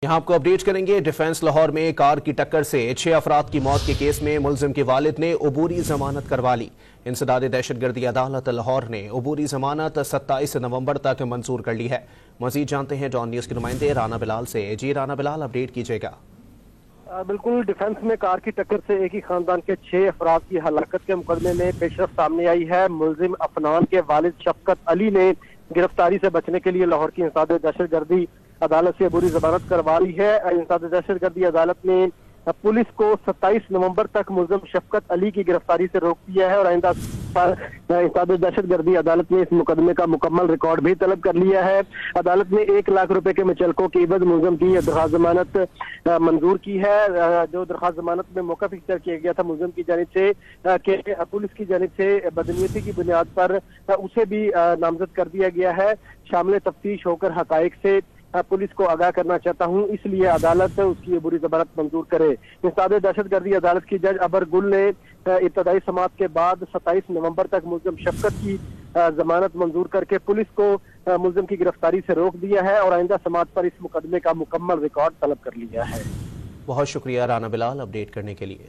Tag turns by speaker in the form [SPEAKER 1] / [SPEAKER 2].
[SPEAKER 1] یہاں آپ کو اپڈیٹ کریں گے۔ ڈیفنس لاہور میں کار کی ٹکر سے 6 افراد کی موت کے کیس میں ملزم کے والد نے عبوری ضمانت کروا لی۔ انسداد دہشت گردی عدالت لاہور نے عبوری ضمانت 27 نومبر تک منظور کر لی ہے۔ مزید جانتے ہیں ڈان نیوز کے نمائندے رانا بلال سے۔ جی رانا بلال، اپڈیٹ کیجیے گا۔
[SPEAKER 2] بالکل، ڈیفنس میں کار کی ٹکر سے ایک ہی خاندان کے 6 افراد کی ہلاکت کے مقدمے میں پیشرفت سامنے آئی ہے۔ ملزم افنان کے والد شفقت علی نے گرفتاری سے بچنے کے لیے لاہور کی انسداد دہشت گردی عدالت سے عبوری ضمانت کروا لی ہے۔ انسداد دہشت گردی عدالت نے پولیس کو 27 نومبر تک ملزم شفقت علی کی گرفتاری سے روک دیا ہے اور آئندہ انسداد دہشت گردی عدالت نے اس مقدمے کا مکمل ریکارڈ بھی طلب کر لیا ہے۔ عدالت نے 1 لاکھ روپے کے مچلقوں کی عوض ملزم کی درخواست ضمانت منظور کی ہے۔ جو درخواست ضمانت میں موقف اختیار کیا گیا تھا ملزم کی جانب سے کہ پولیس کی جانب سے بدنیتی کی بنیاد پر اسے بھی نامزد کر دیا گیا ہے۔ شامل تفتیش ہو کر حقائق سے پولیس کو آگاہ کرنا چاہتا ہوں، اس لیے عدالت اس کی عبوری ضمانت منظور کرے۔ انسداد دہشت گردی عدالت کی جج ابر گل نے ابتدائی سماعت کے بعد 27 نومبر تک ملزم شفقت کی ضمانت منظور کر کے پولیس کو ملزم کی گرفتاری سے روک دیا ہے اور آئندہ سماعت پر اس مقدمے کا مکمل ریکارڈ طلب کر لیا ہے۔
[SPEAKER 1] بہت شکریہ رانا بلال، اپڈیٹ کرنے کے لیے۔